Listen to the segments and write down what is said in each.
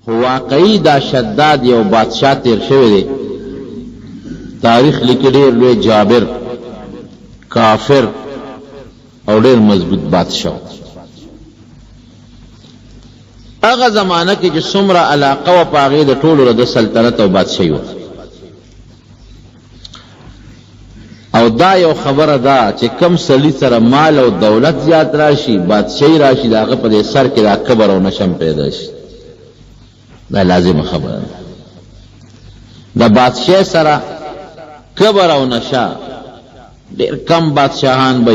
واقعی دا شداد یو بادشاہ تیر شوی دی تاریخ لیکي ډېر لوی جابر کافر او ډېر مضبوط بادشاہ هغه زمانہ کې چې څومره علاقه و په هغې د ټولو د سلطنت او بادشاهي وه او دا یو خبره ده چې کم سړي سره مال او دولت زیات راشي بادشاهي راشي د هغه په دې سر کې دا کبر او نشم پیدا شي دا لازمه خبره ده د بادشاہ سره کبر او نشه ډېر کم بادشاهان به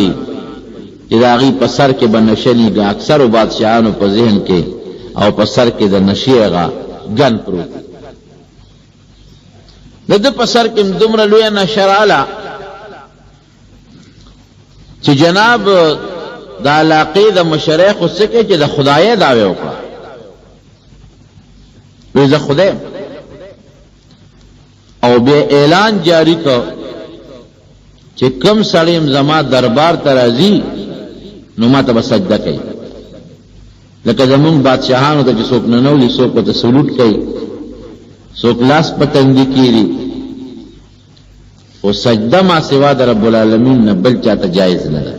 چې د هغې په سر کې به نشه نیږي اکثرو بادشاهانو په ذهن کې او په سر کې د نشې هغه ګن پروت د ده په سر کې دومره لویه نشه راله چې جناب د علاقې د مشرخو څه کې چې د خدایۍ دعوې وکړه وی زه خدای او بیا اعلان جاری کړ چې کم سړی زما دربار ته راځي نو ما ته به سجده کوي لکه زمونږ بادشاهانو ته چې څوک ننولي څوک ورته سلوټ کوي څوک لاس په تندي کېږي خو سجده ما سوا د رب العالمین نه بل چاته جایز نه ده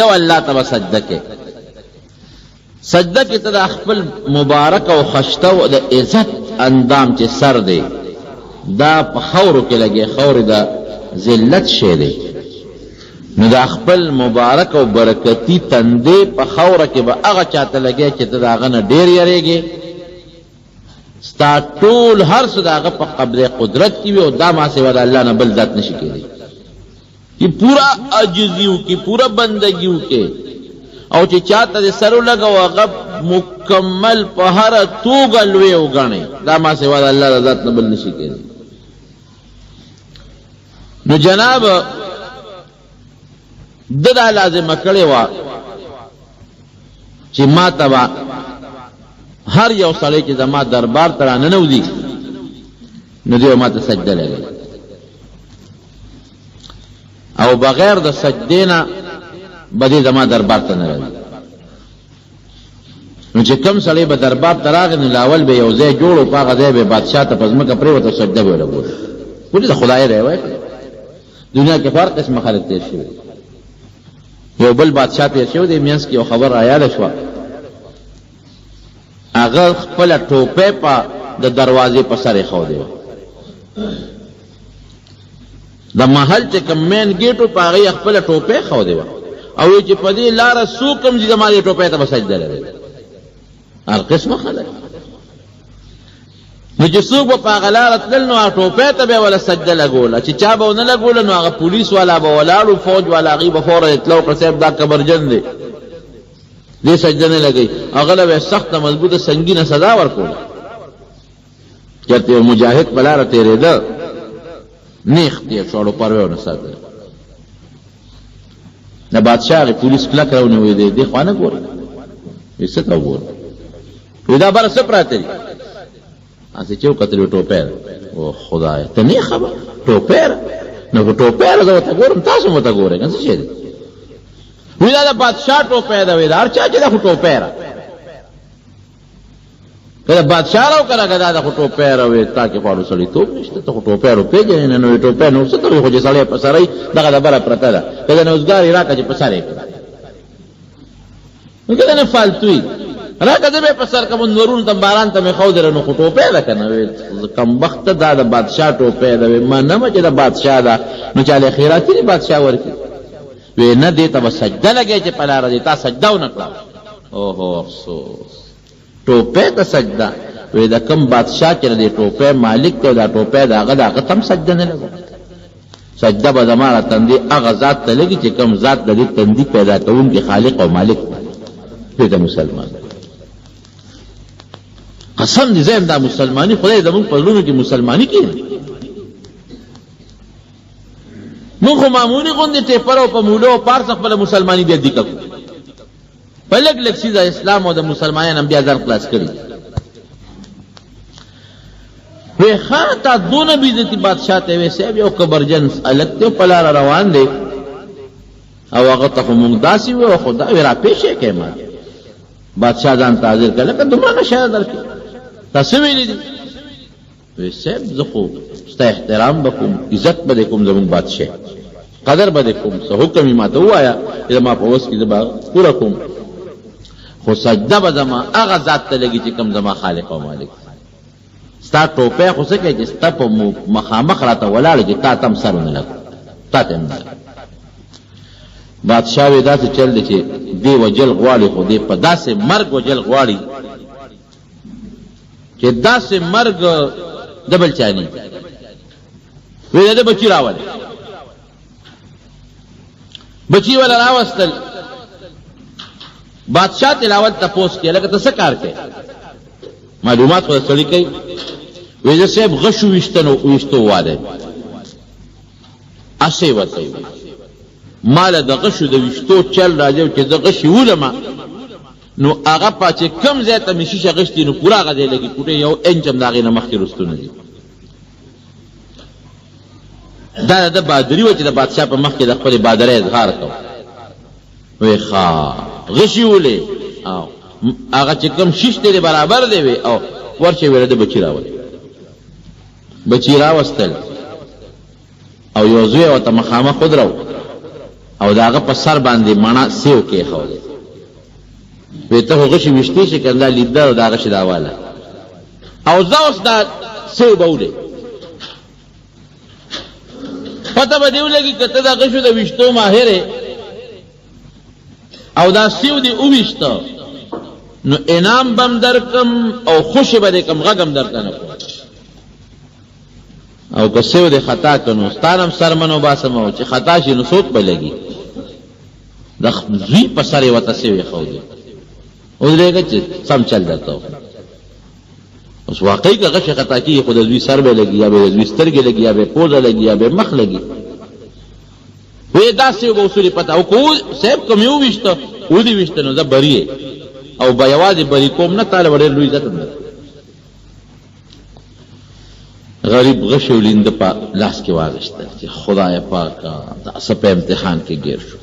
یو الله ته به سجده کوي سجده کې ته د خپل مبارک او خشته او د عزت اندام چې سر دی دا په خاورو کې لګي خاورې د ذلت شی دی نو د خپل مبارک او برکتی تندې په خاوره کې به هغه چاته لګي چې ته د هغه نه ډېر یریږې ستا ټول هر څه د هغه په قبضه قدرت کې وي او دا ما سوا د الله نه بل ذات نشي کېدی چې پورا عاجزي وکړي پورا بندګي وکړي او چې چاته د سر ولګو هغه مکمل په هره توګه لوی وګڼي دا ما سوا د الله د ذات نه بل نشي کېدی نو جناب دا لازمه کړې وه چې ما ته به هر یو سړی چې زما دربار ته راننوځي نو دی به ما ته سجده لګوي او بغیر د سجدې نه به دی زما دربار ته نه راځي نو چې کوم سړی به دربار ته راغی نو لاول به یو ځای جوړ و په هغه ځای به بادشاه ته په ځمکه پرېوته سجده به یې ولګوله ولې د خدای روایت دنیا کې هر قسمه خلک تېر شوي یو بل بادشاہ تیر شوی دی منځ کې یو خبر رایاده شوه هغه خپله ټوپۍ په د دروازې په سر ایښودې وه د محل چې کوم مین ګیټ و په هغې خپله ټوپۍ ایښودې وه او وایي چې په دې لاره څوک هم ځي زما دې ټوپۍ ته به سجده لري هر قسمه خلک نو چې څوک به په هغه لاره تلل نو هغه ټوپۍ ته به یې وله سجده لګوله چې چا به ونه لګوله نو هغه پولیس والا به ولاړ فوج والا هغې به فوره اطلاع وکړه صاحب دا کبرجن دی دې سجده نه لګوي هغه له به یې سخته مضبوطه سنګینه سزا ورکوله چېرته یو مجاهد په لاره تېرېده نیغ تېر شو اړو پروې ونه ساتله د بادشاه هغې پولیس کلک راونیوی دې خوا نه ګوره وایي څه ته وګوره وایي دا بره څه پراته دي اسې چې وکتل ټوپۍ ده او خدایه ته نه خبر ټوپۍ ده نو که ټوپۍ ده زه ورته ګورم تاسو هم ورته ګورئ که څه شی دی وایي دا د بادشاه ټوپۍ ده وایي د هر چا چې ده خو ټوپۍ ده که د بادشاه را وکړه که دا ده خو ټوپۍ ده وایي تا کې خواړو سړیتوب نشته ته خو ټوپۍ رو پېژنې نه نو وایي ټوپۍ نو څه ته وایي خو چې سړی په سر دغه د بره پرته ده که د نوزګار یې راکړه چې په سر یې کړه نو که د نه فالتو وي راکه زه به په سر کوم نورونو ته باران ته مې ښودله نو خو ټوپۍ ده که نه وایي کمبخته دا د بادشاه ټوپۍ ده وایي منمه چې د بادشاه ده نو چاله خیراتي دي بادشاه ورکړي وایي نه دې ته به سجده لګی چې په لاره دې تا سجده ونه کړه اوهو افسوس ټوپۍ ته سجده وایي د کوم بادشاه چې د دې ټوپۍ مالک دی دا ټوپۍ د هغه د هغه ته هم سجده نه لګوي سجده به زما را تندې هغه ذات ته لګي چې کوم ذات د دې تندي پیدا کوونکي خالق او مالک دی ته مسلمان قسم دې زم دا مسلمانی خدای زموږ په زړونو کې مسلمانی کړي موږ خو معمولي غوندې ټیپر او په موله او پارس خپله مسلماني بیا دیکه کړو په لږ لږ څیزه اسلام او د مسلمانانو هم بیا ځان خلاص کړي وی ښه تا دونه بېعزتي بادشاه ته وی صاحب یو کبرجن هلک دی په لاره روان دی او هغه ته خو مونږ داسې وو خو دا وی راپېښې کړې ما بادشاہ ځان ته حاضر کړه لکه دومره شی درکې تاسو ویلي دي وی صاحب زه خو ستا احترام به کوم عزت به دې کوم زمونږ بادشاه قدر به دې کوم څه حکم یې ما ته ووایه چې زما په وس کې زه به پوره کوم خو سجده به زما هغه ذات ته لګي چې کوم زما خالق او مالک ستا ټوپی خو څه کوي چې ستا په مخامخ راته ولاړ چې تا ته هم سر ونه لګو تا ته هم نه بادشاہ وی داسې چل دی چې دی وجل غواړي خو دی په داسې مرګ وجل غواړي چې داسې مرګ د بل چا نه وی د بچي راول بچي ولا راوستل بادشاہ تلاوت تپوس کې لکه ته څه کار کوي معلومات خو سړی کوي وی زه صاحب غشو ویشتو واده اسې وته مال د غشو د ویشتو چل راځي چې د غشي ولما نو هغه پاتې کم ځای ته مشي شغشتي نو پورا غځي لګي کوټه یو انچم داغې نه مخکې رستونه دي دا د بادری و چې د بادشاہ په مخ کې د خپل بادرۍ اظهار کو وی ښا غشي ولې او هغه چې کم شیشته برابر دی وی او ورشه ویل د بچی راوستل او یو زوی او ته مخامخ خودرو او داغه په سر باندې مانا سیو کې خوله وی ته غشي وشتي چې کنده لیدل داغه شداواله او زاوس دا سیو بوله پته به دیو لګي کته دا غشو د وشتو ماهره او دا سیو دی او وشتو نو انعام بم درکم او خوشی به کم غغم درکنه او که سیو دی خطا کنو ستانم سرمنو باسمو چې خطا شي نو سوک به لګي د زوی په سره وته سیو خو دی او درېګه چې سم چل درته اوس واقعي که غش خطا کی خود زوی سر به لګي یا به زوی سترګې لګي یا به پوزه لګي یا به مخ لګي وې دا سیو به اصول پته او کو سیب کوم یو وشته و دې وشته نو دا بریه او بیاوازې بری کوم نه تعالی وړ لوی عزت نه غریب غشو لیند په لاس کې واغشته چې خدای پاک دا سپه امتحان کې ګیر شو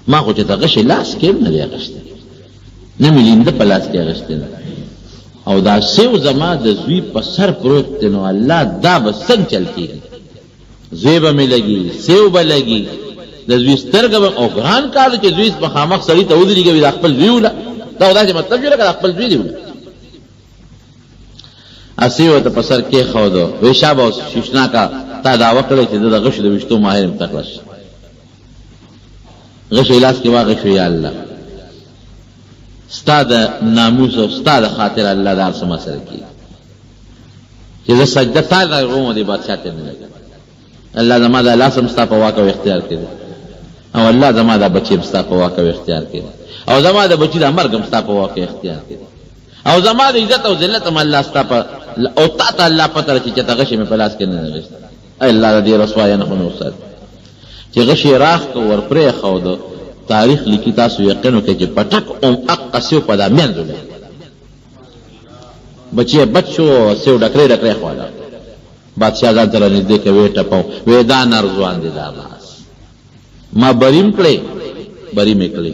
ما خو چې دا غش لاس کې نه لګشته نه ملیند په لاس کې غشته او دا سیو زما د زوی په سر پروت نو الله دا بسن چل کیږي زوی به ملګي سیو به لګي د زوی سترګه او ګران کار چې زوی په خامخ سړی ته ودرېږي د خپل زوی ولا دا دا چې مطلب یې لکه خپل زوی دی ولا اسیو ته په سر کې خو دو وې شابه شیشنا کا تا دا وکړي چې د غش د وشتو ماهر متخلص غش لاس کې واغ شو یا الله استاد ناموس او استاد خاطر الله دار سم سره کی چې زه سجده تعالی روم دی بادشاہ ته نه لګا الله زما دا لازم ستا په واقع اختیار کړي او الله زما دا بچی ستا په واقع اختیار کړي او زما دا بچی دا مرګ ستا په واقع اختیار کړي او زما د عزت او ذلت هم الله ستا په او تا الله پته چې ته غشي مې پلاس کې نه لګښت اي الله دې رسوای نه خونو استاد چې غشي راخ کو ور پرې خو دو تاریخ لیکي تاسو یقینو کې چې پټک اوم اقصو په دا منځو بچي بچو سیو ډکړې خواله بادشاہ ځان تر نږدې کې وې ټپاو وې دا نرځوان دي دا باس ما بریم کړې بریم کړې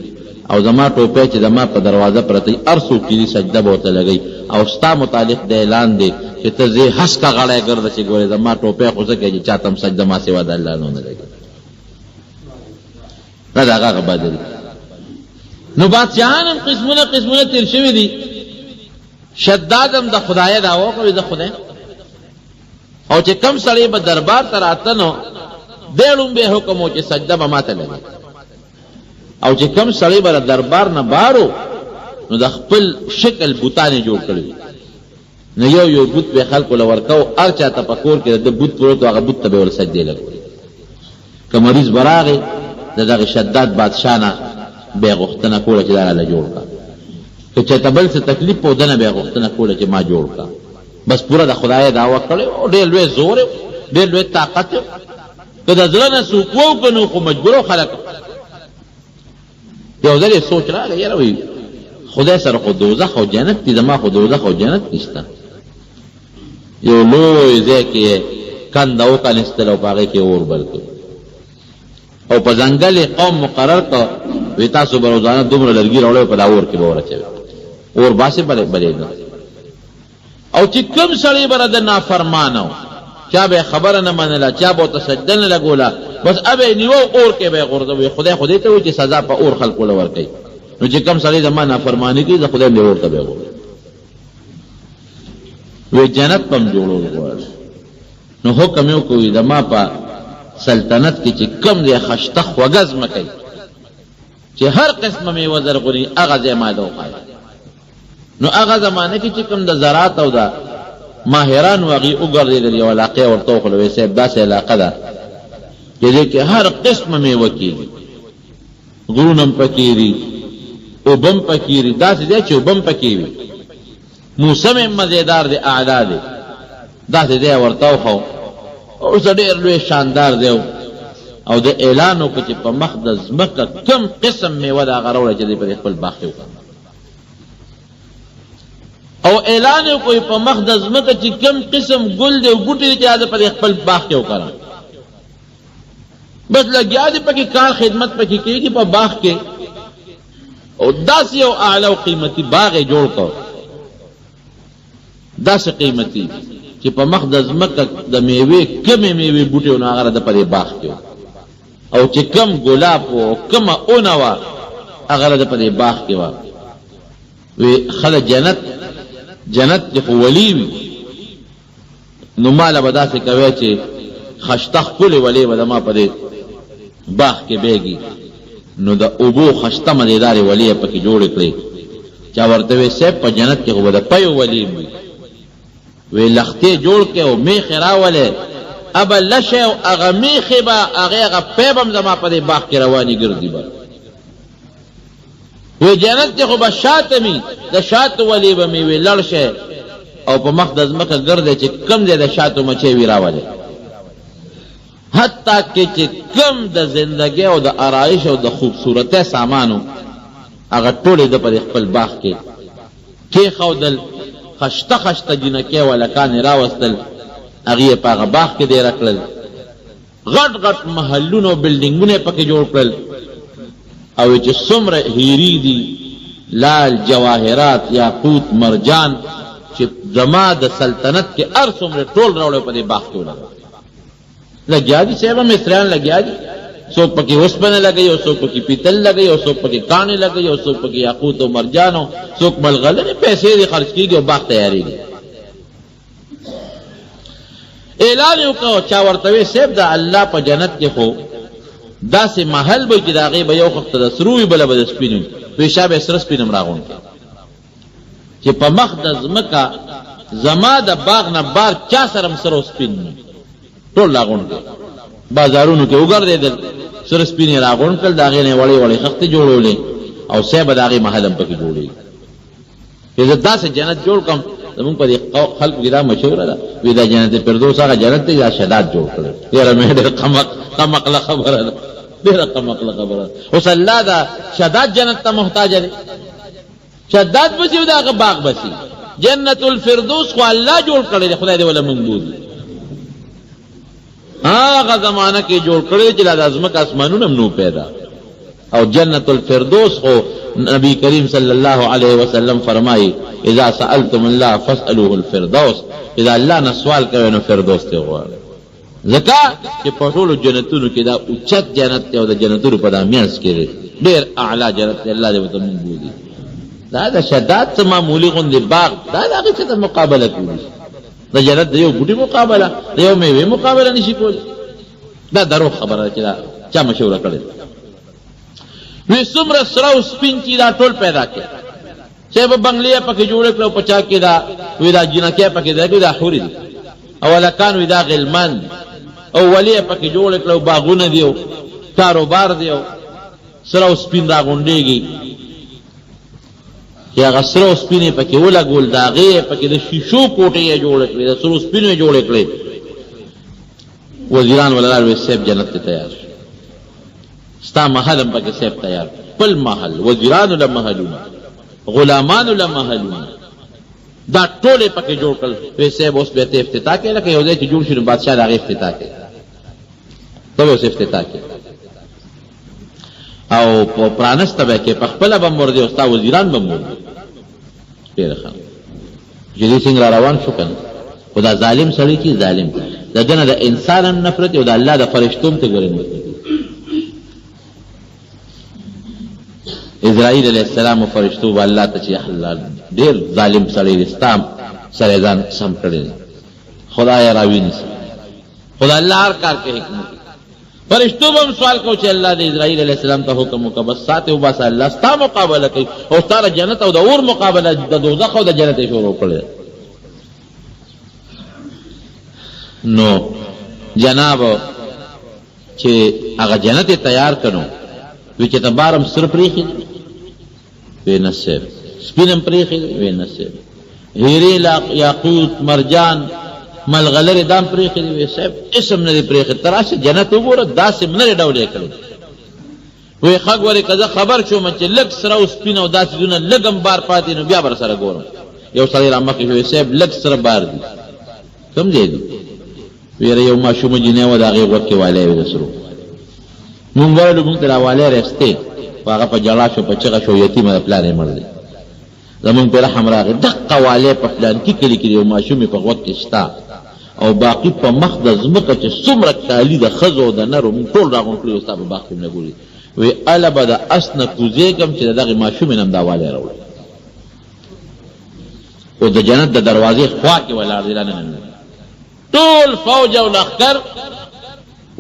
او زما ټوپه چې زما په دروازه پرته ارسو کې سجده بوته لګي او ستا متعلق د اعلان دی چې ته زه حس کا غړې ګرځ چې ګورې زما ټوپه خو څه کوي چې چاتم سجده ما سیوا د الله نه لګي دا هغه بدل نو بادشاہان قسمونه تیر شوی دي شدادم د خدای دا وکړي د خدای او چې کم سړی به دربار ته راتنو دیړم به حکم او چې سجده به ماته لګي او چې کم سړی به دربار نه بارو نو د خپل شکل بوتانه جوړ کړی نو یو بوت به خلکو لورکاو ار چاته پکور کې د بوت پروت هغه بوت ته به ور سجده لګي که مریض براغه دغه شداد بادشاہ نه به غختنه کوله چې دا له جوړ کا که چاته بل څه تکلیف پودنه به غختنه کوله چې ما جوړ کا بس پورا د خدای دعوا کړي او ډېر لوی زور ډېر لوی طاقت که د ځل نه سو کو کنو خو مجبورو خلک یو ځل سوچ راغی یاره وی خدای سره خو دوزخ او جنت دي زما خو دوزخ او جنت نشته یو لوی ځکه کنده او کنيستلو پاګه کې اور بلکې او په ځنګل قوم مقرر کو وی تاسو به روزانه دومره لرګي راوړل په دا اور کې به ورچوي اور باسه بلېږي. او چې کوم سړی به د نافرمانه و، چا به خبره نه منله، چا به ورته سجده نه لګوله، بس ابه نیوه اور کې به یې غورځوي. خدای ته وایي چې سزا په اور خلکو له ورکوي. نو چې کوم سړی زما نافرماني کوي، د خدای له اور ته به یې غورځوي. وی جنت پم جوړول غواړي. نو حکم یې وکړ زما په سلطنت کې چې کم دی خشته خوږه ځمکه چې هر قسمه میوه زرغوني، هغه ځای ما ته وښایه. نو هغه زمانه کې چې کوم د زراعت او د ماهران هغې وګرځېدل، یو علاقه یې ورته وښوله، وایي صاحب داسې علاقه ده چې دې کې هر قسمه میوه کېږي، غرونه هم پکې دي، اوبه هم پکې دي، داسې دی چې اوبه هم پکې وي، موسم یې مزېدار دی، اعلی دی. داسې دی ورته وښو. اوس ډېر لوی شاندار دی. او د اعلان وکړه چې په مخ د ځمکه کوم قسم میوه ده هغه راوړه چې دی په خپل باغ کې وکړه. او اعلان یې وکړ په مخ د ځمکه چې کوم قسم ګل دی او بوټي دی چې هغه په خپل باغ کې وکړه. بس لګیا دی پکې کار خدمت پکې کېږي په باغ کې. او داسې یو اعلی او قیمتي باغ یې جوړ کړ، داسې قیمتي چې په مخ د ځمکه د میوې کمې میوې بوټي نو هغه د په باغ کې، او چې کم ګلاب او کمه اونه وه هغه د په باغ کې وه. وی خله جنت چې خو ولی وي، نو ماله به داسې کوی چې خشته ښکلې ولې به زما په دې باغ کې بیږي. نو د اوبو خشته مزېدارې ولې یې پکې جوړې کړې. چا ورته وی صاحب په جنت کې خو به د پیو ولي وي. وی لختې جوړ کې او میخې راولې، ابه لشه او هغه میخې به هغه پی به هم زما په دې باغ کې روانې ګرځي به. وی جنت کې خو به شاته مي، د شاتو ولې به مې وی لړ شي او په مخ د ځمکه ګرځي چې کم ځای د شاتو مچۍ وي راولې. حتی کې چې کم د زندګۍ او د آرایش او د خوبصورتۍ سامانو هغه ټولې د په خپل باغ کې کېښودل. خشته خشته جنکۍ ولکانې راوستل، هغې یې په هغه باغ کې دیره کړل. غټ غټ محلونه او بلډینګونه یې پکې جوړ کړل. او چې څومره هیري دي، لال، جواهرات، یاقوت، مرجان چې زما د سلطنت کې هر څومره ټول راوړی په دې باغ کې ولګوي. لګیا دي صاحبه مصریان لګیا دي، څوک پکې اوسپنه لګوي، او څوک پکې پیتل لګوي، او څوک پکې کاڼې لګوي، او څوک پکې یاقوت او مرجان، او څوک ملغلرې پیسې دي خرج کېږي او باغ تیارېږي. اعلان یې وکړ چا ورته وی صاحب د الله په جنت کې خو داسې محل به چې د هغې به یو خښته د سرو وي، بله به د سپین وي. وی شا به یې سره سپین هم راغونډ کړي چې په مخ د ځمکه زما د باغ نه بار چا سره هم سره سپین وي، ټول راغونډ کړي. بازارونو کې وګرځېدل، سره سپین یې راغونډ کړل، د هغې نه یې وړې وړې خښتې جوړولې، او صاحب به د هغې محل هم پکې جوړېږي. چې زه داسې جنت جوړ کړم. زمونږ په دې خلکو کې دا مشهوره ده، وی دا جنت فردوس هغه جنت دی دا شداد جوړ کړی. یاره مې ډېر قمقله خبره ده، ډېره قمقله خبره ده. اوس الله دا شداد جنت ته محتاج دی؟ شداد بسي او د هغه باغ بسي. جنت الفردوس خو الله جوړ کړی دی، خدای دې وله موږ بولي. هغه زمانه کې جوړ کړی چې دا د ځمکه اسمانونه هم نو پیدا. او جنت الفردوس خو نبی کریم صلی الله علیه وسلم فرمایي اذا سألتم الله فاسألوه الفردوس، اذا الله نه سوال کوي نو فردوس ته غواړي. ځکه چې په ټولو جنتونو کې دا اوچت جنت دی، او د جنتونو په دا منځ کې ډېر اعلی جنت دی. الله دې ورته موږ بولي. دا د شداد څه معمولي غوندې باغ، دا د هغې څه ته مقابله کوي؟ د جنت د یو بوټي مقابله، د یو میوې مقابله نشي کولی. دا دروغ خبره ده چې دا چا مشوره کړې. وی څومره سره او سپین چې دا ټول پیدا کړي. چې به بنګلې پکې جوړې کړه او په چا کې دا وی دا جنکۍ پکې دی، دا حورې دي، او هلکان وی دا غلمان، او ولې پکې جوړې کړه او باغونه دي او کاروبار دی، او سره او سپین راغونډېږي. چې هغه سره او سپین یې پکې ولګول، د هغې پکې د شیشو کوټې یې جوړې کړې، د سرو سپینو یې جوړې کړې. وزیران ولرال وی صاحب جنت ته تیار شو، ستا محل هم پکې صاحب تیار، خپل محل، وزیرانو له محلونه، غلامانو له محلونه، دا ټول یې پکې جوړ کړل. وی صاحب اوس بیا ته افتتاح کوې، لکه یو ځای چې جوړ شي نو بادشاه د هغې افتتاح کوي. ته به اوس افتتاح کوې او په پرانسته به کې په خپله به مرضي، او ستا وزیران به مرضي. سپیره خان چې دې څنګه را روان شو کنه خدا ظالم سړی چې ظالم دغه د انسان نفرت او د الله د فرشتو ته ګوري نفرت اسرائیل علیہ السلام او فرشتو الله ته چې الله ډیر ظالم سړی رستام سره ځان سم کړی خدای راوي نس خدای الله هر کار کې حکمت فرشتو هم سوال کو چې الله د اسرائیل علیہ السلام ته حکم وکړ بس ساته وباسه الله ستا مقابله کوي او ستاره جنت او د اور مقابله د دوزخ او د جنت شروع کړي نو جناب چې هغه جنت تیار کړو وی چې تبارم سر پریخي وی نصیب سپینم پریخي وی نصیب هیری یاقوت مرجان ملغلر دام پریخي وی صاحب اسم نه پریخي تراشه جنت وګوره داسې نه ډولې کړو وی خګ وری کزه خبر شوم چې لګ سره او سپین او داسې دونه لګم بار پاتې نو بیا بر سره ګورم یو سړی رامخې وی صاحب لګ سره بار دي کوم دی ویره یو ماشوم جنې و دا غي ورکه والے وسرو مونږ وایو مونږ تر والے رسته هغه په جلا شو په چغه شو یتیم د پلان مړ دی زمون پر حمراغه دقه والے په پلان کې کلی کې یو ماشوم په وخت کې شتا او باقی په مخ د زمکه چې څومره کالی د خزو د نرو ټول راغون کړی او تاسو باقی نه ګوري وی الا بد اسن کوزه کم چې دغه ماشوم نم دا والے راوړ او د جنت د دروازې خوا کې ولاړ دی نه ټول فوج او لخر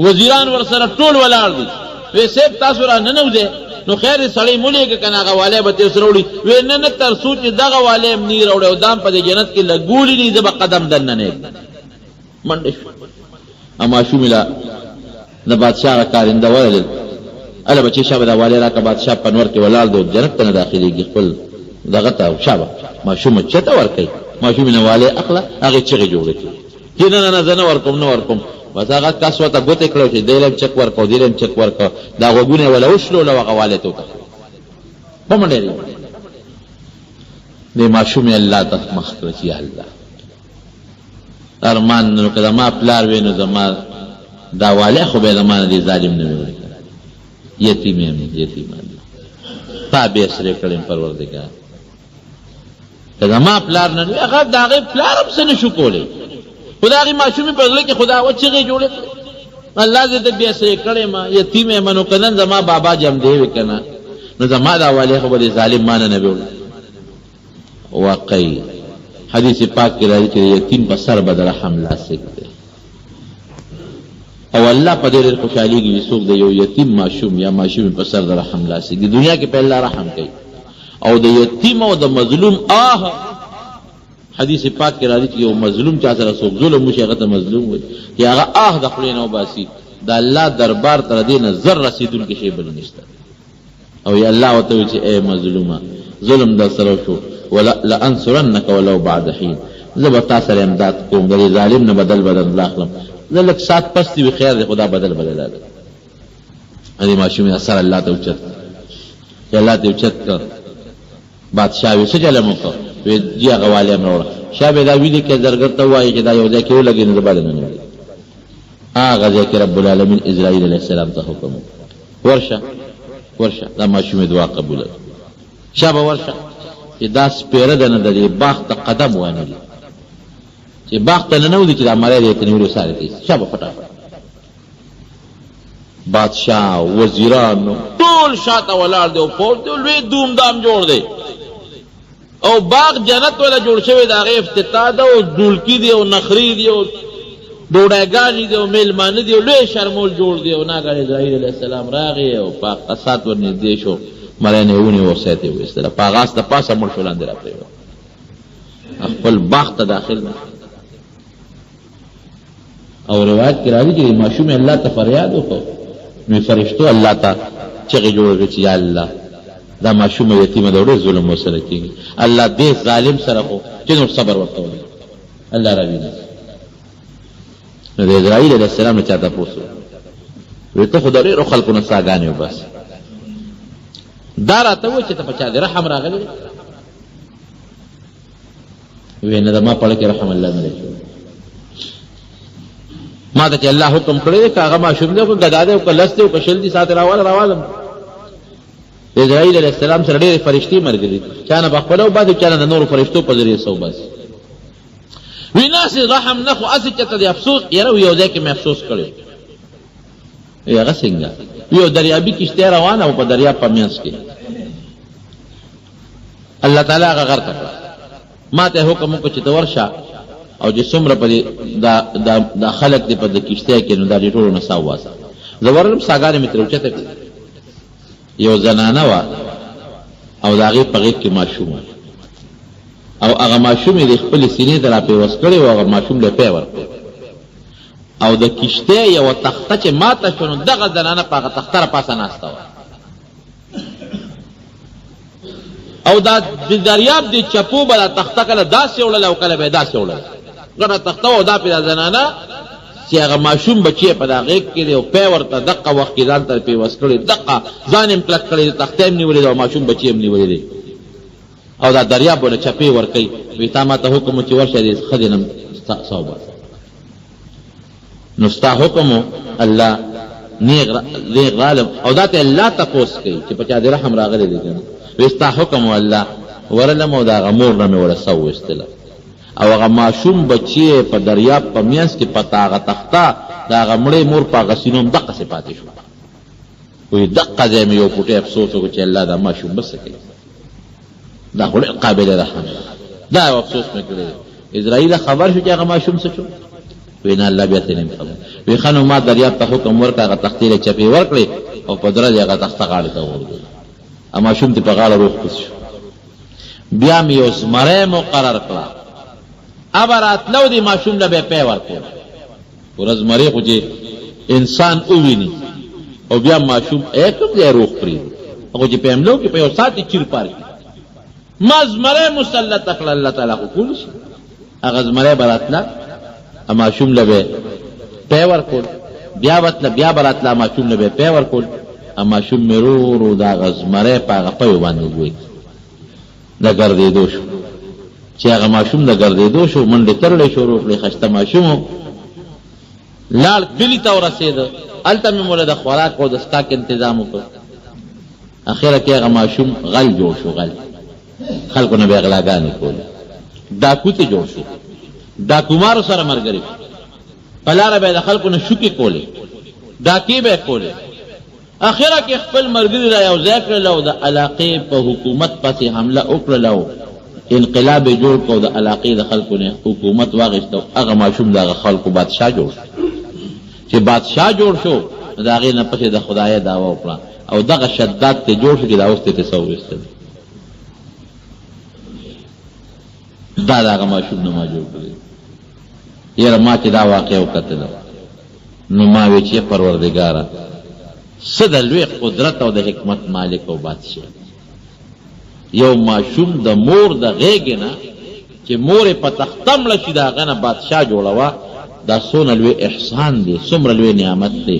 وزیران ورسره ټول ولاړ دي وی سیب تاسو را نه نوځه نو خیر سړی مولېګه کنه هغه والے به تاسو وروړي وی نه تر سوچ دغه والے منی وروړي او دام په جنت کې لګولې دي زب قدم دنه نه منډه اما شوملا د بادشاہ کارنده ولل اله بچی شابه د والے را کا بادشاہ پنور کې ولاړ دو جنت ته داخليږي خپل دغه ته شابه ما شوم چته ور کوي ما شوم نه والے اخلا هغه چیغه جوړه کینه نه زنه ورکوم بس هغه تاسو ته ګوتې کړو چې دیلم چک ورکو دیلم چک ورکو دا وګونه ولا وشلو لو غواله ته کومندري دې ماشوم الله ته مخکړي الله ارمان نو کله ما پلار وینو زما دا والے خو به زمانه دي ظالم نه وي یتیم الله تابع سره کړم پروردگار کله ما پلار نه هغه داغه پلار هم څه نشو کولای خدای ماشومي په لکه خدا و چیغه جوړه الله دې بیا سره کړي ما یتیم منو کنن زما بابا جام دی وکنه نو زما دا والے خو به ظالم مان نه وي واقعي حدیث پاک کې راځي چې یتیم په سر بدر حمله سکته او الله په دې خوشحالي کې وسوک دی یو یتیم ماشوم یا ماشوم په سر در حمله سکته دنیا کې په الله رحم کوي او د یتیم او د مظلوم حدیث پاک کې راځي چې یو مظلوم چا سره څوک ظلم وشي هغه ته مظلوم وي یا هغه د خپل نه وباسي د الله دربار تر دې نه زر رسیدون کې شی بل نشته او یا الله وتعالى چې اے مظلومه ظلم د سره شو ولا لانصرنك ولو بعد حين زبتا سره امداد کوم د ظالم نه بدل اخلم زلک سات پستی وی خیر خدا بدل لاله ادي ماشوم اثر الله ته اوچت یا الله ته اوچت کړ بادشاہ وی سجله مو کو وی جی غواله امر شابه دا ویل کې زرګر ته وایي چې دا یو ځکه ولګي نه بدل نه هغه ځکه رب العالمین اسرائیل علیہ السلام ته حکم ورشه دا ماشوم دعا قبول شابه ورشه چې دا سپیره ده نه د باغ ته قدم وانه دي چې باغ ته نه ودی چې دا مړی دی کني ورو سره کوي شابه فټافټ بادشاہ وزیران ټول شاته ولاړ دی او فوج دی لوی دوم دام جوړ دی او باغ جنت ولا جوړ شوی دا غي افتتاح ده او دولکی دی او نخری دی او ډوډاګانی دی او میلمانه دی او لوی شرمول جوړ دی او ناګر اسرائیل علیہ السلام راغی او پاک قصات ورنږدې شو مړنه ونی ورسته وستله پاغاس ته پاسه مړ شولان دی راځي خپل باغ ته داخل نه او روایت کې راځي چې ماشوم الله ته فریاد وکړ نو فرشتو الله ته چې جوړ کړي یا الله دا ماشوم یتیم د ډېر ظلم وسره کوي الله دې ظالم سره کو چې نو صبر ورته وي الله راوي نو د اسرائیل علیہ السلام ته چاته پوښتنه وي ته خدای ډېر خلکو نه ساګانیو بس دا راته و چې ته په چا دې رحم راغلی وی نه ما په لکه رحم الله نه ما ته الله حکم کړی کاغه ما شوم دې کو غدا دې کو لسته کو شل دي سات راوالم اسرائیل علیہ السلام سره ډېرې فرشتې مرګري، چا نه به خپله وباسي، چا نه د نورو فرشتو په ذریعه څه وباسي. وی ناسې رحم نه خو هسې چېرته د افسوس یاره یو ځای کې مې افسوس کړی. وی هغه څنګه؟ یو دریابي کشتۍ روانه وه په دریاب په منځ کې، الله تعالی هغه غرقه کړه. ما ته حکم وکړه چې ته ورشه او چې څومره په دا خلک دې په د کشتۍ کې نو دا دې ټولو نه سا وباسه. زه ورغلم ساګانې مې ترې اوچته کړې. یو زنانه وه او د هغې په غېږ کې ماشوم و او هغه ماشوم یې د خپلې سینې ته را پیوس کړی و، هغه ماشوم له پی ورکړی او د کشتۍ یوه تخته چې ماته شوه نو دغه زنانه په هغه تخته را پاسه ناسته وه او دا د دریاب د چپو به دا تخته کله داسې وړله او کله به یې داسې وړله. ګڼه تخته و او دا پې دا زنانه چې هغه ماشوم بچی په دا غېږ کې دی او پی ورته دقه وخت کې ځان ته پیوس کړی، دقه ځان یې کلک کړی دی، تخته یې نیولې ده او ماشوم بچی یې نیولې دی او دا دریاب ونه چپې ورکوي. وی تا ما ته حکم و چې ورشه دې ښځې نه څه وباسه. نو ستا حکم و الله نیغ رالم او دا ته الله تپوس کوي چې په چا دې رحم راغلی دی که نه. وی ستا حکم و الله ورلم او د هغه مور نه مې وله سه وویستله او هغه ماشوم بچی په دریاب په منځ کې په هغه تخته د هغه مړې مور په هغه سینو هم دقسې پاتې شو. وی دقه ځای مې یو پوټی افسوس وکړو چې الله دا ماشوم به څه کوي، دا خو ډېر قابل رحم دا یو افسوس مې کړی دی. اسرائیل خبر شو چې هغه ماشوم څه شو؟ وی نه الله بیا ته نه خبر. وی ښه نو ما دریاب ته حکم ورکړه هغه تختې له چپې ورکړې او په درج هغه تخته غاړې ته وغورځوله، ماشوم ته په غاړه روغ پس شو. بیا مې یو زمری مقرر کړه ابه راتلو دې ماشوم له به یې پی ورکړو. ورځ زمری خو چې انسان وویني او بیا ماشوم کوم ځای روغ پرېږدي هغه چې په حملو کې په یو ساعت یې چیر پار کړي. ما زمری مسلط کړه الله تعالی خو کولی شي. هغه زمری به راتله ماشوم له به پی ورکول، بیا بتله بیا به راتله ماشوم له به پی ورکول. ماشوم مې رو رو د هغه زمری په هغه پیو باندې وګوي د ګرځېدو شو. چې هغه ماشوم د ګرځېدو شو منډې ترړې شروع کړې، ښایسته ماشوم و، لاړ کلي ته ورسېده. هلته مې موله د خوراک او د څښاک انتظام وکړ. اخره کې هغه ماشوم غل جوړ شو، غل خلکو نه به یې غلاګانې کولې، ډاکو ته جوړ شو، ډاکومارو سره ملګري، په لاره به یې د خلکو نه شوکې کولې، ډاکې به یې کولې. اخره کې خپل ملګري را یو ځای کړل او د علاقې په حکومت پسې حمله وکړل او انقلاب یې جوړ کړ او د علاقې د خلکو نه حکومت واخیست او هغه ماشوم د هغه خلکو بادشاه جوړ شو. چې بادشاه جوړ شو د هغې نه پسې د خدایه دعوه وکړه او دغه شداد ته جوړ شو چې دا اوس ته څه وویستل. دا د هغه ماشوم نه ما جوړ کړی. یاره ما چې دا واقع وکتله نو ما وی چې پروردګاره څه د لوی قدرت او د حکمت مالک او بادشاه. یو ماشوم د مور د غېږې نه چې مور یې په تخته مړه شي د هغه نه بادشاه جوړوه، دا څومره لوی احسان دی، څومره لوی نعمت دی.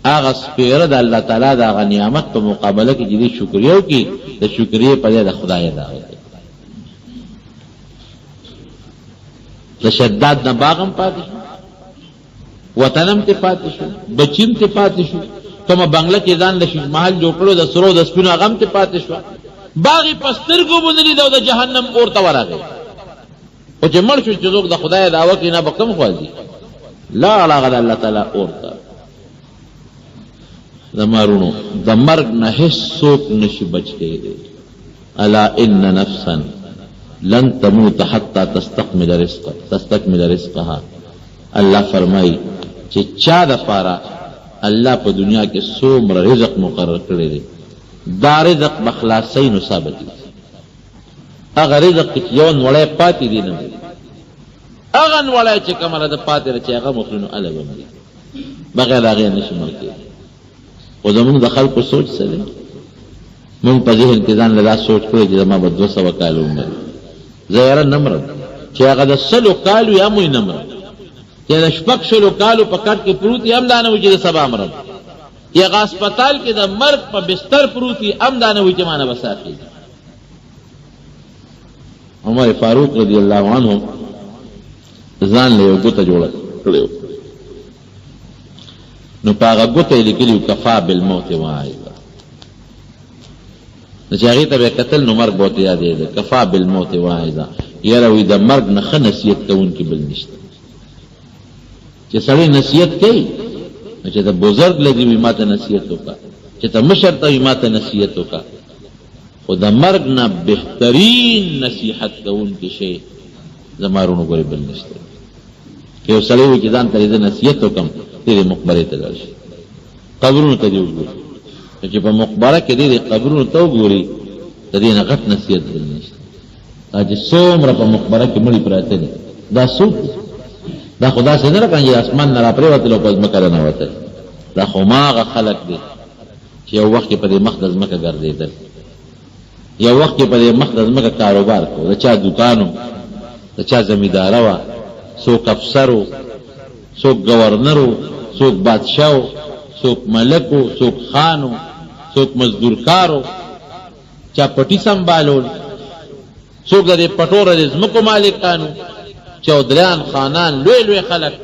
هغه سپېره د الله تعالی د هغه نعمت په مقابله کې چې دې شکریه وکړي د شکریې په ځای د خدای دعوه کوي. د شداد نه باغ هم پاتې شو، وطن هم ترې پاتې شو، بچي هم ترې پاتې شو، کومه بنګله کې ځان له شیش محل جوړ کړو د سرو د سپینو هغه هم ترې پاتې شوه. باغ یې په سترګو باندې لید او د جهنم اور ته ورغی. خو چې مړ شو چې څوک د خدای دعوه کوي نه به کم خوځي، لاړ هغه د الله تعالی اور ته. زمرونو د مرګ نه هیڅ څوک نشي بچ کېدی. الا ان نفسا لن تموت حتى تستكمل رزقها. الله فرمایي چې چا دپاره الله په دنیا کې څومره رزق مقرر کړی دی دا رزق به خلاصی نو ثابت دی. هغه رزق چې یو نوړی پاتې دی نه دی، هغه نوړی چې کومه ده پاتې ده چې هغه مخلي نو هله به مري، بغیر هغې نشي مړ کېدی. خو زمونږ د خلکو سوچ څه دی؟ مونږ په ذهن کې ځان له دا سوچ کړی چې زما به 200 کاله عمر زه یاره نه مرم، چې هغه د 100 کالو یا موی نه مرم، چې د 6 کالو په کټ کې پروت هم دا نه وي چې د سبا مرم، یا هغه هسپتال کې د مرګ په بستر پروت هم دا نه وي چې ما نه به ساتي. عمر فاروق رضی الله عنه ځان له یو ګوته جوړه کړې وه، نو په هغه ګوته یې لیکلي وو کفا بالموت واعظا. نو چې هغې ته به یې کتل نو مرګ به ورته یادېده. کفا بالموت واعظه، یاره وایي د مرګ نه ښه نصیحت کوونکي بل نشته. چې سړی نصیحت کوي نو چې ته بزرګ لګي وي ما ته نصیحت وکړه، چې ته مشر ته وي ما ته نصیحت وکړه. خو د مرګ نه بهترین نصیحت کوونکی شی زما وروڼو ګورې بل نشته. که یو سړی وي چې ځان ته زه نصیحت وکړم دې مقبرې ته لاړ شي، قبرونو ته دې وګوري. چې په مقبره کې دې قبرونو ته وګوري د دې نه غټ نصیحت بل نشته. دا چې څومره په مقبره کې مړي پراته دي دا څوک دي؟ دا خو داسې نه راکړي چې اسمان نه راپرېوتل او په ځمکه رانوتل. دا خو هماغه خلک دي چې یو وخت کې په دې مخ د ځمکه ګرځېدل، یو وخت کې په دې مخ د ځمکه کاروبار کو، د چا دوکانو، د چا زمینداره وه، څوک افسرو، څوک گورنرو، څوک بادشاهو، څوک ملکو، څوک خانو، څوک مزدورکارو، چا پټي سنبالول، څوک د دې پټوره د ځمکو مالکانو، چودریان، خانان، لوی لوی خلک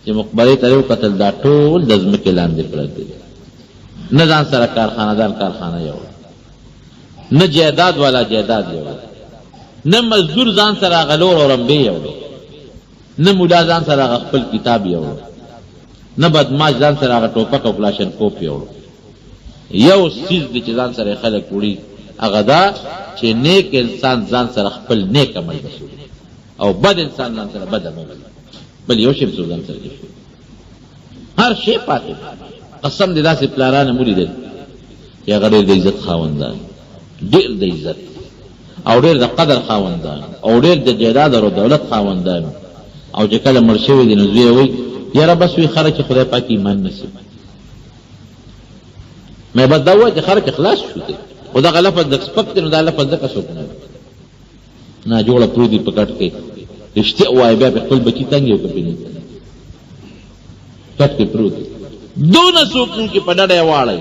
چې مقبرې ته وکتل دا ټول د ځمکې لاندې پراته دي. نه ځان سره کارخانهدار کارخانه یو، نه جایداد والا جایداد یو، نه مزدور ځان سره غلور او رمبې یو، نه مولا ځان سره خپل کتاب یو، نه بدماش ځان سره هغه ټوپک او کلاشن کوپ یو. یو څیز دی چې ځان سره خلک وړي هغه دا چې نیک انسان ځان سره خپل نیک عمل وسولي او بد انسان ځان سره بد عمل، بل یو شی ځان سره شي. هر شی پاتې قسم دې داسې پلارانه ولیدل چې هغه ډېر د عزت خاوندان، ډېر د عزت او ډېر د قدر خاوندان او ډېر د جایداد او دولت خاوندان، او چې کله مړ شوي دي نو زوی وایي یاره بس وي خره چې خدای پاک ایمان نصیب. مې به دا ووایه چې خره چې خلاص شو دی، خو دغه لفظ د سپک دی نو دا لفظ ځکه څوک نه ناجوړه پروت دي په کټ کې. رښتیا ووایه بیا پې خپل بچي تنګ یو که پې نه کټ کې پروت دی. دونه څوک نه چې په ډډه یې واړی،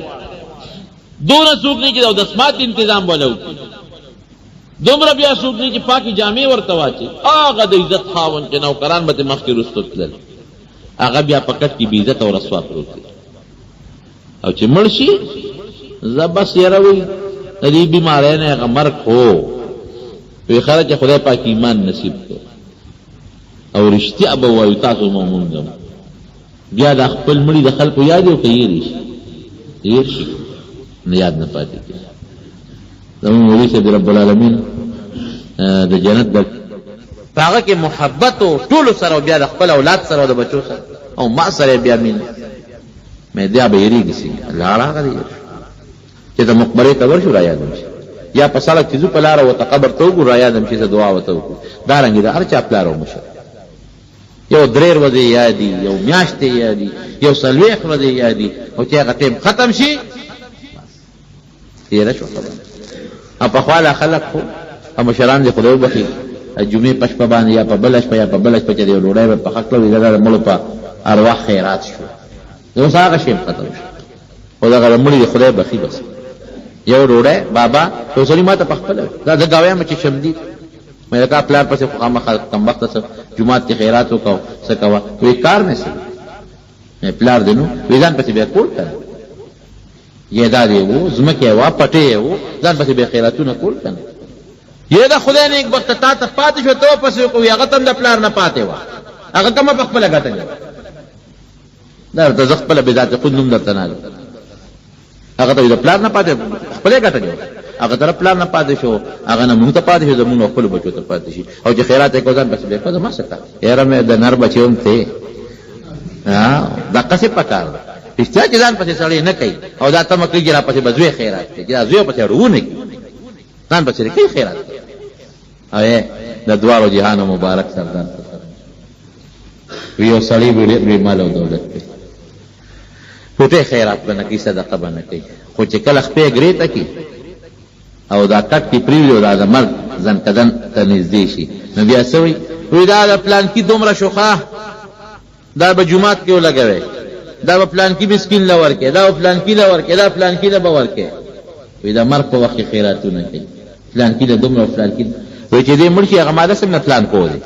دونه څوک نه چې د اودسمات انتظام به وکړي، دومره بیا څوک نه چې پاکې جامې ورته واچي. هغه د عزت خاوند چې نوکران به ترې مخکې رستو تلل هغه بیا په کټ کې بې عزت او رسوا پروت دی. او چې مړ شي زه بس یاره وایي د دې بیمارۍ نه هغه مرګ هو وی خره چې خدای پاک ایمان نصیب کړ او رښتیا به وایو تاسو مومونږم. بیا د خپل مړي د خلکو یاد یو که هېر شي، هېر شي نه یاد نه پاتې کېږي. زمونږ مولوي صاحب رب العالمین د جنت د په هغه کې محبت و ټولو سره او بیا د خپل اولاد سره او د بچو سره او ما سره بیا مینه مې بیا به یېرېږي څنګه لاړه هغه دی چې د مقبرې ته ورشو را یادم شي، یا په سړک چې ځو په لاره ورته قبر ته وګورو را یادم شي څه دعا ورته وکړو. دارنګې د هر چا پلار او مشر یو 3 ورځې یادي، یو میاشتې یادي، یو 40 ورځې یادي، او چې هغه ټیم ختم شي تېره شو خبره. او پخوا لا خلک خو مشران دې خدای وبخي جمعې په شپه باندې یا په بله شپه یا په بله شپه چې د یو ډوډۍ به پخه کړه وي دا د مړو په ارواح خیرات شو. اوس هغه شی ختم شو، خو دغه د مړي د خدای بخي بس یو ډوډۍ بابا یو سړي ما ته پخپله دا زه ګاویم چې شمدي مې لکه پلار پسې خو خامخا کمبخته څه جومات کې خیرات وکړو څه کوه وایي کار مې څه پلار دی نو وایي ځان پسې بیا کول که یېداد یې و ځمکې یې وه پټې یې و ځان پسې بیا خیراتونه کول که نه یې د خدای نیک بخته تا ته پاتې شوه ته ورپسې وکړو هغه ته هم د پلار نه پاتې وه هغه ته مه پخپله ګټه کوه دا درته زه خپله بېذات خود نوم درته نه لرم هغه ته د پلار نه پاتې خپلې ګټه کوه هغه ته پلار نه پاتې شو هغه نه مونږ ته پاتې شو زمونږ خپلو بچو ته پاتې شي او چې خیرات یې کوه ځان پسې بیا کوه زما څه کار یاره مې د نر بچی هم ته دقسې پکار ده رښتیا چې ځان پسې سړی نه کوي او دا تمه کوي چې را پسې به زوی خیرات کوي چې دا زوی پسې اړونه کوي ځان پسې کوي خیرات او د دواړو جهانو مبارک سردار یو سړی بې مال او دولت کوي پوټې خیرات به نه کوي صدقه به نه کوي خو چې کله خپې ګرېته کي او دا کټ کې پرېږدي او دا د مرګ زنکدن ته نږدې شي نو بیا څه وایي وایي دا د پلانکي دومره شوخه دا به جومات کې ولګوئ دا به پلانکي مسکین له ورکړې دا به پلانکي له ورکړې دا پلانکي له به ورکړې وایي د مرګ په وخت کې خیراتونه کوي پلانکي له دومره پلانکي وایي چې دې مړ شي هغه ماده سم نه پلان کو دی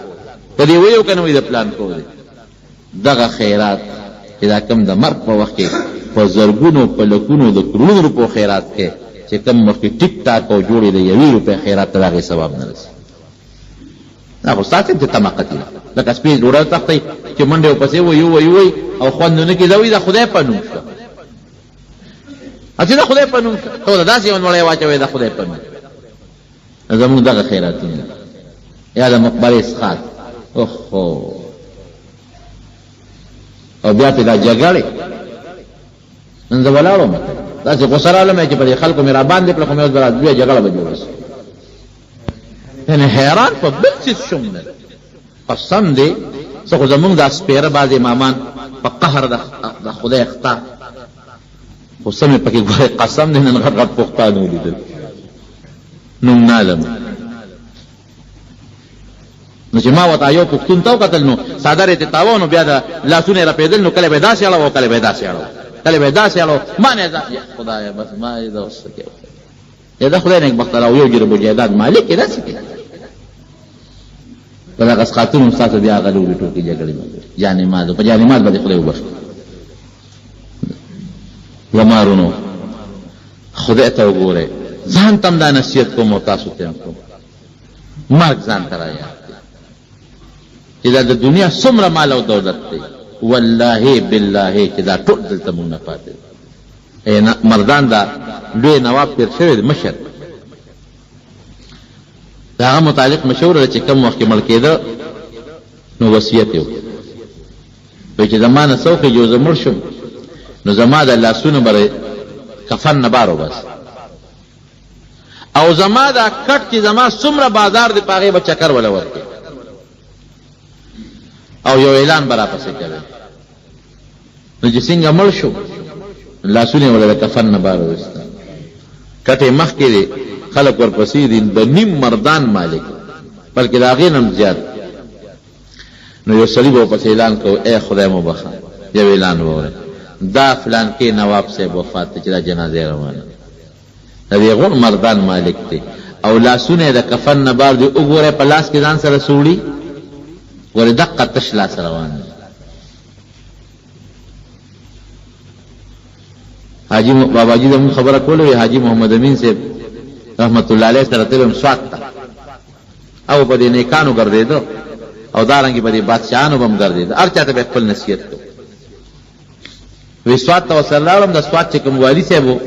په دې وایي او که نه وایي د پلان کو دی دغه خیرات چې دا کم د مرګ په وخت کې په زرګونو په لکونو د کروڑو روپو خیرات کې چې کوم مخکې ټیک ټاک او جوړې د 1 روپۍ خیرات ته د هغې ثواب نه رسي. دا خو ستاسې د طمقتي ده، لکه سپي ډوډۍ تختی چې منډې ورپسې وی او خوند نه کېده وي د خدای په نوم شوه، چې د خدای په نوم شوه، ته د داسې یو نوړی واچوې د خدای په نوم. زمونږ دغه خیراتونه یا د مقبرې اسخات اوهو، او بیا پې دا جګړې. نن زه ولاړم داسې غوسه رالم چې په دې خلکو مې را باندې کړه، خو مې اوس بیا جګړه به جوړه شي. یعنې حیران په بل څیز شوم نه، قسم دی څه خو زمونږ دا سپېره بعض امامان په قهر د خدای اختا، خو څه مې پکې ګورې قسم دی نن غټ غټ پښتانه ولیدل، نوم نالم. نو چې ما ورته یو پښتون ته وکتل نو څادر یې تاوه، نو بیا د لاسونه یې رپېدل، نو کله به یې داسې اړوه کله به یې داسې اړوه کله به یې داسې اړوه. ما نه یا خدایه بس ما یې دا اوس څه کوي، یا د خدای نیکبخته او یو جرب جایداد مالک یې داسې کوي. په دغه اسقاتونو ستاسو بیا هغه لوبې ټوکې جګړې جانماز، په جانماز به دې خدای وبخښي. لمارونو خدای ته وګورئ، ځان ته هم دا نصیحت کوم او تاسو ته هم کوم، مرګ ځان ته رایاد چې دا د دنیا څومره مال او دولت دی، والله بالله چې دا ټول دلته مونږ نه پاتې دی. مردان دا لوی نواب تېر شوی دی مشر، د هغه متعلق مشوره ده چې کوم وخت کې مړ کېده نو وصیت یې وکړ، وایي چې زما نه څه وکړي، جو زه مړ شم نو زما د لاسونه به کفن نه بار وباسي، او زما دا کټ چې زما څومره بازار دی په هغې به چکر وله ورکړي، او یو اعلان به راپسې کوي. نو چې څنګه مړ شو لاسونه یې وله د کفن نه بار وویسته، کټ یې مخکې دی، خلک ورپسې دي، د نیم مردان مالک بلکې د هغې نه هم زیات. نو یو سړي به ورپسې اعلان کوو، ای خدای مو بخښه، یو اعلان وورئ، دا فلان کې نواب صاحب وفات دی چې دا جنازه یې روانه د دې غون مردان مالک دی، او لاسونه د کفن نه بار دی. وګورئ په لاس کې ځان سره سوړي، ګورئ دقه تش لاس روان دی. حاجي باباجي زموږ خبره کوله، وی حاجي محمد امین صاحب رحمت الله علیه سره تلم سوات ته، او په دې نیکانو ګرځېده او دارنګې په دې بادشاهانو به هم ګرځېده، هر چا ته به خپل نصیحت کو. وی سوات ته ورسره لاړم، د سوات چې کوم والي صاحب و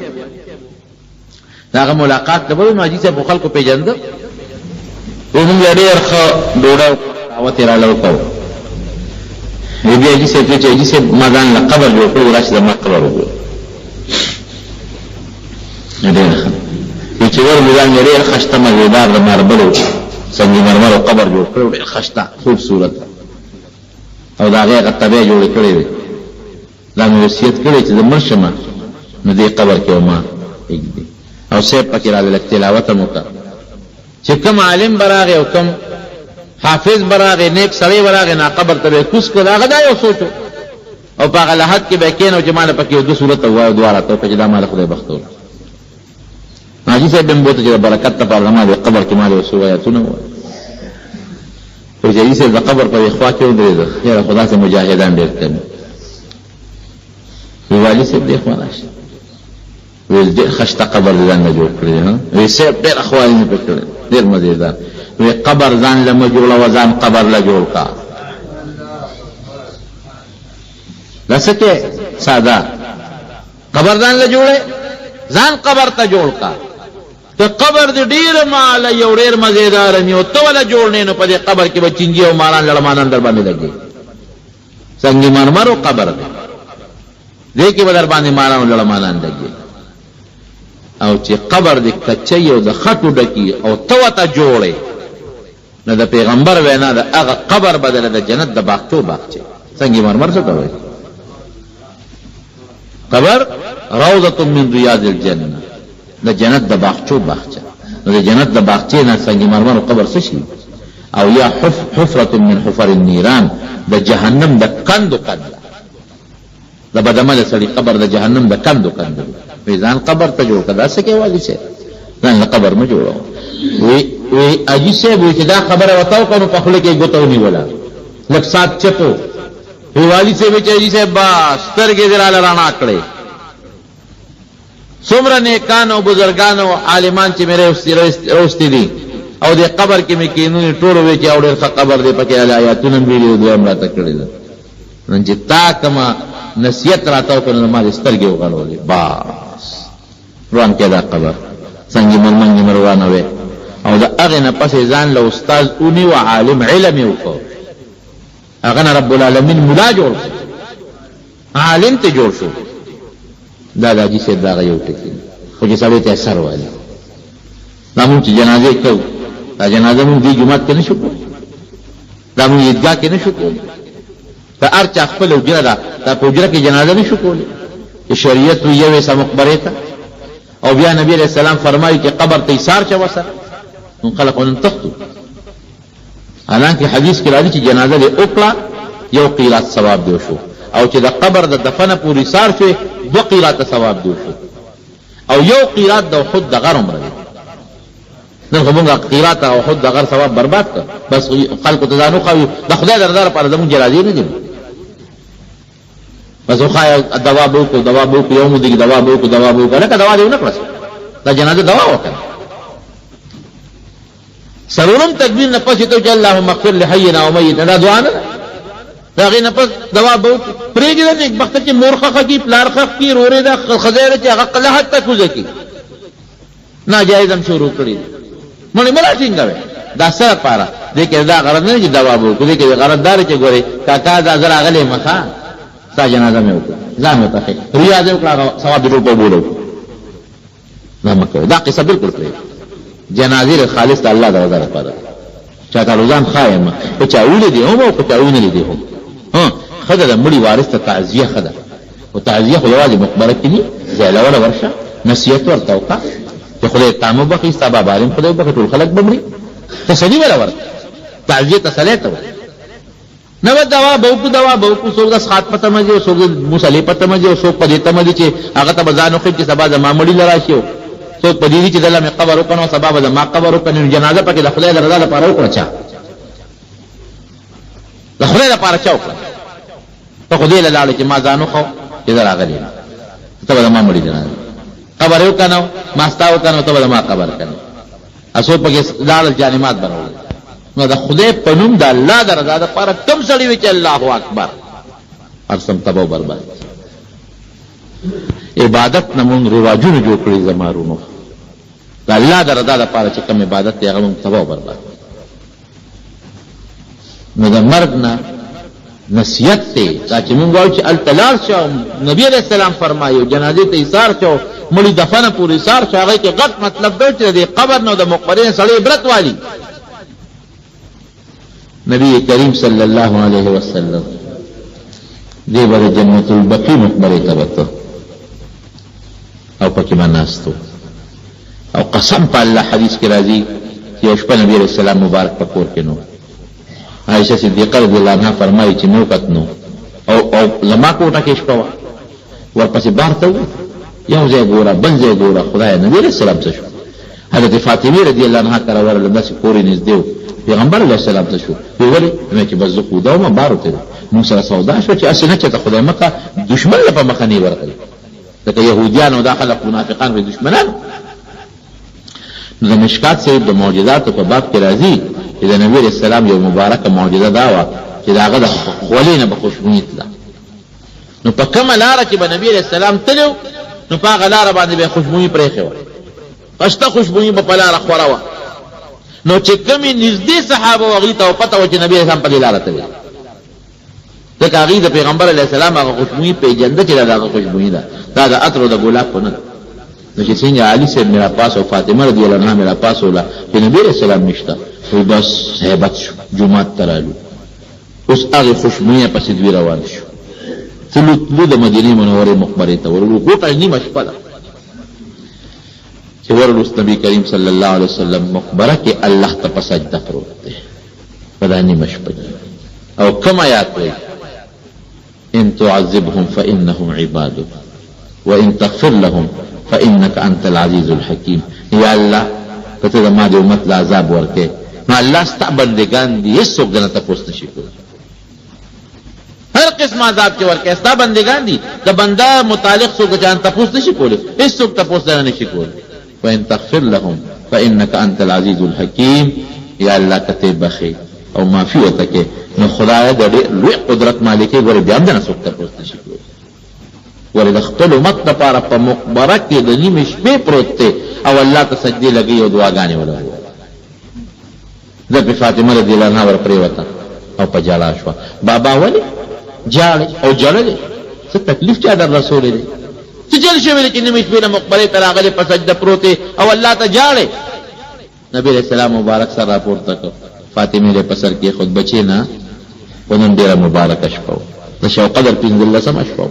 د هغه ملاقات ته به نو حاجي صاحب خو خلکو پېژنده، وی مونږ یې ډېر ښه ډوډۍ دعوت یې راله وکړو. وی بیا حاجي صاحب چې حاجي صاحب ما ځان له قبر جوړ کړو، راشي زما قبر وګورو. ډېر ښه وی چې ور مې ځان یې ډېر خشته مزېدار د ماربلو سنگ مرمرو قبر جوړ کړو، ډېر خشته خوبصورت، او د هغې هغه طبیعه جوړې کړې وې. دا مې وصیت کړی چې زه مړ شمه نو دې قبر کې ما اږدي، او صاحب پکې راله لږ تلاوت هم وکړه. چې کوم عالم به راغی او کوم حافظ به راغی، نیک سړی به راغی، نا قبر ته به یې کوز کړ. هغه دا یو سوچ او په هغه لحد کې به یې کېنو چې ما نه پکې یو 2 صورت ووایو، دوه راته وکړه چې دا ما له خدای بخته وکړه. حاجي صاحب به مې بوته چې د برکت لپاره زما د قبر کې ما له یو څو آیاتونه ووایه. وایي چې حاجي صاحب د قبر په یوې خوا کې ودرېده، یاره خو داسې مجاهدان ډېر کم. وی والي صاحب دې خوا راشه، وی ډېر خشته قبر ځان له جوړ کړی دی. وی صاحب ډېر اخوالي مې پکې کړی، ډېر مزېدار. وی قبر ځان له مه جوړوه، ځان قبر له جوړ کا. دا څه کې ساده قبر ځان له جوړې، ځان قبر ته جوړ کا. که قبر دې ډېر ماله یو ډېر مزېدار نیو ته وله جوړ نه، نو په دې قبر کې به چینجي او ماران لړمانان در باندې لګي. سنگ مرمرو قبر دی، دې کې به در باندې ماران او لړمانان لګي. او چې قبر دې کچۍ او د خټو ډکي او ته ورته جوړې، نو د پیغمبر وینا د هغه قبر بدله د جنت د باغچو باغچې. سنگ مرمر څه ته وایي؟ قبر روضة من رياض الجنة، د جنت د باغچو باغچه. نو د جنت د باغچې نه سنگ مرمر او قبر څه شي؟ او یا حفرة من حفر النيران، د جهنم د کندو کند، د بدعمل سړي قبر د جهنم د کندو کند. وی ځان قبر ته جوړ کړه، داسې کې والي صاحب ځان له قبر مه جوړوه. وی حاجي صاحب وی چې دا خبره ورته وکړه نو په خوله کې یې ګوته ونیوله، لږ ساعت چپ و. وی والي صاحب چې حاجي صاحب بس سترګې دې راله رڼا کړې. څومره نیکان او بزرگان او عالمان چې مې روستي دي او دې قبر کې مې کینونې ټول وی چې او ډېر ښه قبر دی پکې آیاتونه مې ویلي دویم راته کړي ده نن چې تا کومه نصیحت راته وکړه نو ما دې سترګې وغړولې بس روان کې دا قبر څنګه منګې روانه وې او د هغې نه پسې ځان له استاذ ونیو عالم علم یې وکړ هغه نه رب العالمین ملا جوړ شو عالم ته جوړ شو دا د حاجي صاحب دغه یو ټکي خو چې سړی ته اثر وایي دا مونږ چې جنازې کوو دا جنازه مونږ دې جومات کې نه شو کولی دا مونږ عیدګاه کې نه شو کولی دا هر چا خپل حجره ده دا په حجره کې جنازه نه شو کولی چې شریعت یو سه مقبرې ته او بیا نبی علیہ السلام فرمایي چې قبر ته ایثار چا وسه نو خلق ونن تختو حالانکه حدیث کې راځي چې جنازه دې وکړه یو قیرات ثواب دی شو او چې د قبر د دفن پورې ایثار شوی 2 قیرات ثواب دی شو او یو قیرات د احد د غر عمره نن خو موږ قیرات او احد د غر ثواب برباد کړ بس خلکو ته ځانو خو د خدای درزار پر زموږ جنازې نه دي بس خو دوا بو کو یو مو دي دوا بو کو لکه دوا دی نه کړس دا جنازه دوا وکړه سرورم تکبیر نه پسې ته چې اللهم اغفر لحينا وميتنا دا دعا نه دا غي نه پس دوا بو پرېږي د نیک بخت چې مورخه خکی پلارخه کی رورې دا خزایره چې هغه قلحت تک وځي ناجایز هم شروع کړی مونږ ملا څنګه دا سره پاره دې کې دا غرض نه چې دوا بو کو دې کې غرض دار چې ګوري کاکا دا زرا غلې مخه ستا جنازه مې وکړه ځان وته ریا دې وکړه ثواب دې په بولو نه مکه دا قصه بالکل پرې جنازه خالص د الله د رضا لپاره چاته روزان خایم او چا ولې دي هم او چا ولې دي هم ها خدای د مړي وارث ته تعزیه خدای او تعزیه خو یوازې مقبره کې نه زیاله ولا ورشه نصیحت ورته وکړه چې خدای تامو بخي سبب عالم خدای بخي ټول خلک بمړي تسلی ولا ورته تعزیه تسلی ته نو دوا بو کو څوک د خاط پته مې او څوک مصلی پته مې او څوک پدې ته مې چې هغه ته بزانو خو چې سبا د مامړي لراشي څوک پدې چې دلته مې قبر وکنو سبب د ما قبر وکنو جنازه پکې د خدای رضا لپاره وکړه چا د خدای لپاره چا وکړه ته خدای له لاله چې ما ځانو خو چې راغلی ته د مامړي جنازه قبر وکنو ما ستاو کنو ته د ما قبر کنو اسو پکې لاله جانمات بنول نو د خدای په نوم د الله د رضا لپاره کم سړی وي چې الله اکبر ارسم تبو برباد عبادت نمون رواجونو جوړ کړی زمارونو د الله د رضا لپاره چې کوم عبادت دی هغه مونږ تباہ برباد نو د مرګ نه نصیحت ته دا چې مونږ وایو چې التلال شو نبی علیہ السلام فرمایو جنازې ته ایثار شو مړي دفن پورې ایثار شو هغه کې غټ مطلب دی چې د قبر نو د مقبرې سړی عبرت والی نبی کریم صلی الله علیه وسلم دی بر جنت البقیع مقبرې ته وته او پکې مناستو او قسم په الله حدیث کې راځي چې یو شپه نبی رسول الله مبارک په کور کې نو عائشہ صدیقہ رضی الله عنها فرمایي چې نو کتنو او لما کوټه کې شپه ورپسې بار ته یو ځای ګوره بل ځای ګوره خدای نبی رسول الله څه شو حضرت فاطمه رضی الله عنها کرا ورله داسې کورې نږدې پیغمبر علیه السلام ته شو ویلي چې بس زه خو دا ما بار ته موږ سره سودا شو چې اسنه چې خدای مکه دشمن په مخه نه ورغلی لکه يهوديان او داخله منافقان به دشمنان د مشکات سید د معجزات په باب کې راځي چې د نبی رسول الله یو مبارکه معجزه دا و چې داغه د خولینه به خوشبوئی تله نو په کومه لار کې به نبی رسول الله تلو نو په هغه لار باندې به خوشبوئی پرېخه و پښته خوشبوئی په لار خوراوه نو چې کومې نږدې صحابه وغلی ته پته و چې نبی رسول الله په لار ته وي ځکه هغه د پیغمبر علیه السلام هغه خوشبوئی په جنت کې دغه خوشبوئی ده دا د عطر د ګلاب په نه نو چې څنګه علي صاحب میرا پاس او فاطمه رضی الله عنها میرا پاس ولا چې نبی رسول الله نشته وي بس hebat شو جمعه ترالو اوس هغه خوشبوئی په سید روان شو تلو د مدینه منوره مقبره ته ورلو غوټه نیمه شپه ده چې ورلو نبی کریم صلی الله علیه وسلم مقبره کې الله ته په سجده پروت دی په دې نیمه شپه او کما آیات وایي ان تعذبهم فانهم عبادك وان تغفر لهم فانك انت العزيز الحكيم یا الله کته ما دې امت لا عذاب ورکه نو الله ست بندگان دي هیڅوک دنه تاسو نشي کولای هر قسم عذاب کې ورکې استا بندگان دي د بنده متعلق څوک جان تاسو نشي کولی هیڅ څوک تاسو نه نشي کولی وان تغفر لهم فانك انت العزيز الحكيم یا الله کته بخي او معافي وتکه نو خدای د لوی قدرت مالک ګور بیا هم نه څوک تاسو نشي کولی ولې د خپل امت لپاره په مقبره کې د نیمې شپې پروت دی او الله ته سجدې لګي او دعاګانې ولوي د فاطمه رضی الله عنها ور پریوته او په جالا شو بابا ولی جاړي او جړلې څه تکلیف چا در رسول دی چې جل شوی چې نیمې شپې مقبره ته راغلی په سجده پروت او الله ته جاړي نبی رسول الله مبارک سره راپورته کړ فاطمه له پسر کې خود بچی نه ونن ډیره مبارک شپه د شو قدر 15 شپه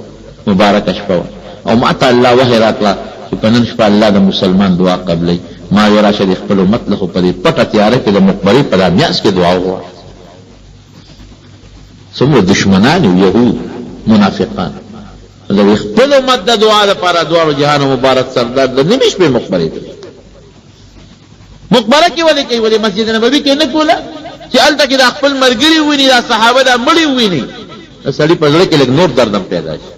مبارک شپه او ماته الله وحی راکړه چې په نن شپه الله د مسلمان دعا قبلې ما یرا شد خپل مطلق په دې پټه تیارې کې د مقبره په دامیاس کې دعا وغواړه څومره دشمنان او يهود منافقان د خپل امت د دعا لپاره دوه جهان مبارک سردار د نیمش په مقبره ته مقبره کې ولې کوي ولې مسجد نبوي کې نه کوله چې الته کې د خپل مرګري ویني د صحابه د مړي ویني سړي په ځړ کې لګ نور دردم پیدا شي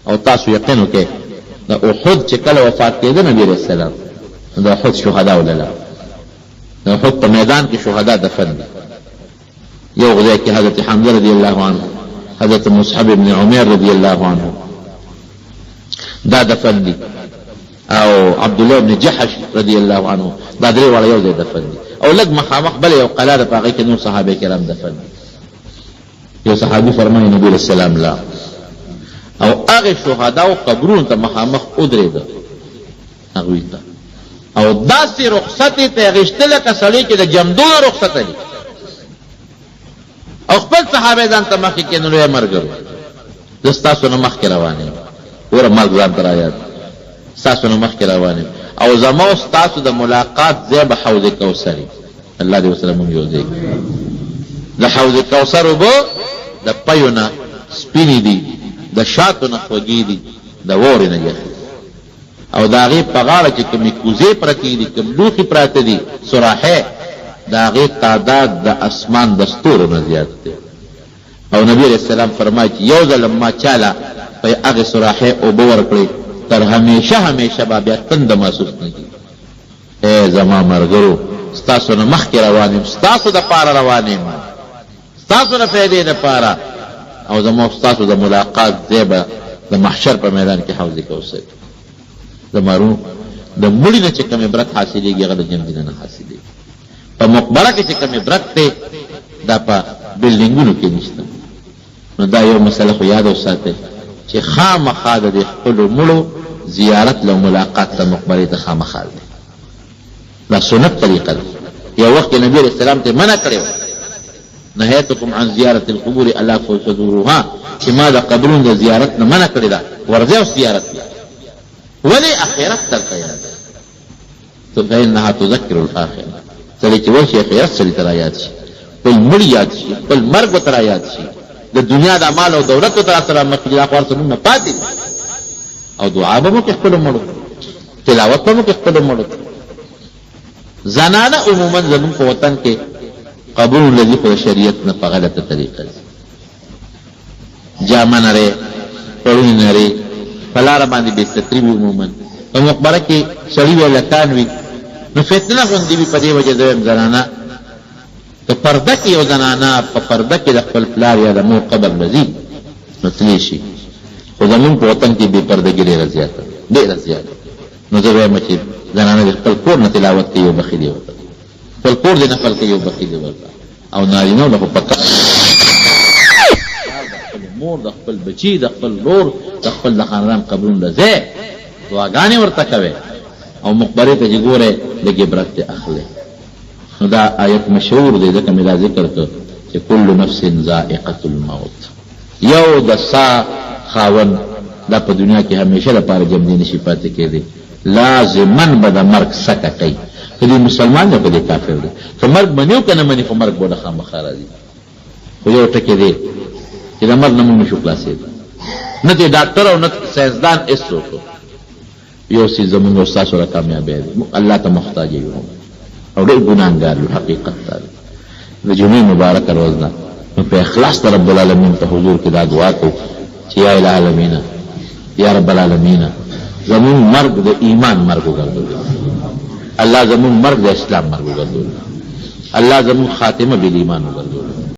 او تاسو یقین وکړئ د احد چې کله وفات کېده نبی رسول الله د احد شهدا ولله د احد په میدان کې شهدا دفن دي یو غځای کې حضرت حمزه رضی الله عنه حضرت مصعب ابن عمر رضی الله عنه دا دفن دي او عبد الله ابن جحش رضی الله عنه دا درې واړه یو ځای دفن دي او لږ مخامخ بل یو قلعه په هغه کې نور صحابه کرام دفن دي یو صحابي فرمایي نبی رسول الله لا او هغه شهدا او قبرونو ته مخامخ ودرېده هغه ته او داسې رخصت ته غشتل کسړي کې د جمدو رخصت دي او خپل صحابه ځان ته مخکې کې نو یې مرګرو دستاسو نه مخکې روانه ور مرګ ځان ترایات تاسو نه مخکې روانه او زمو تاسو د ملاقات زیب حوض کوثر الله دې وسلم یو ځای د حوض کوثر وبو د پيونه سپینې دي د شاتو نه خوږې دي د وورې نه یخ او د هغې په غاړه چې کومې کوزې پرتې دي کوم لوښي پراته دي سراحې د هغې تعداد د اسمان د ستورو نه زیات دی او نبی علیه السلام فرمایي چې یو ځل ما چاله په هغې سراحې اوبه ورکړې تر همیشه به بیا تنده محسوس نه کړي ای زما ملګرو ستاسو نه مخکې روان یم ستاسو دپاره روان یم ستاسو نه فایدې دپاره او زما ستاسو د ملاقات ځای به د محشر په میدان کې حوض کوثر زمارو د مړي نه چې کوم عبرت حاصلېږي هغه د جمدینه نه حاصلېږي په مقبره کې چې کوم عبرت دی دا په بلډینګونو کې نشته نو دا یو مسله خو یاد وساتئ چې خامخا د خپلو مړو زیارت له ملاقات ته مقبرې ته خامخا دی دا سنت طریقه ده یو وخت نبی علیه السلام ته منع کړی و نهیتکم عن زیارت القبور الا فزوروها چې ما د قبرونو د زیارت نه منع کړی ده ورځئ او زیارت ولې اخرت درته یاد فإنها تذکر الآخرة سړی چې ورشي اخرت سړي ته رایاد شي خپل مړي یاد شي خپل مرګ ورته رایاد شي د دنیا د مال او دولت ورته سره مخکې د اخبار سره نه پاتې او دعا به مو کې خپلو مړو تلاوت به مو کې خپلو مړو زنانه عموما زمون په وطن کې قبول لذي خو شریعت نه په غلطه طریقه جامه نری پړونی نری فلار باندې بے ستری وي عموما په مقبره کې سړی ولکان وي نو فتنه غوندې وي په دې وجه دویم زنانه که پرده کې یو زنانه په پرده کې د خپل پلار یا د مور قبر لذي نو تلی شي خو زمون په وطن کې بې پردګي ډېره زیاته نو زه وایم چې زنانه د خپل کور نه تلاوت کوي او بخیلي ورته خپل کور دې نفل کوي او بخیلي ورته او نارینه له خو پکا مور د خپل بچی د خپل لور د خپل د خاندان قبرون لځه دعاګانې ورته کوي او مقبره ته چې ګوره لږ عبرت ته اخلي نو دا آیت مشهور دی ځکه مې دا ذکر کړ چې کل نفس ذائقة الموت یو د سا خاون دا په دنیا کې همیشه لپاره جمدی نشي پاتې کېدی لازمن به د مرګ سکه کوي که دی مسلمان دی که دی کافر دی که مرګ منیو که نه منی خو مرګ به د خامخا راځي خو یو ټکې دی چې د مرګ نه موږ نشو خلاصېدی نه دی ډاکټر او نه ساینسدان هېڅوک یو څیز زموږ او ستاسو را کامیابی دی الله ته محتاج یو او ډېر ګناهګار یو حقیقت دا د جمعې مبارکه ورځ ده نو په اخلاص د رب العالمین ته حضور کې دا دعا کو چې یا الہ العالمین یا رب العالمین زمون مرګ د ایمان مرګ وګرځول، الله زمون مرګ د اسلام مرګ وګرځول، الله زمون خاتمه بالایمان وګرځول.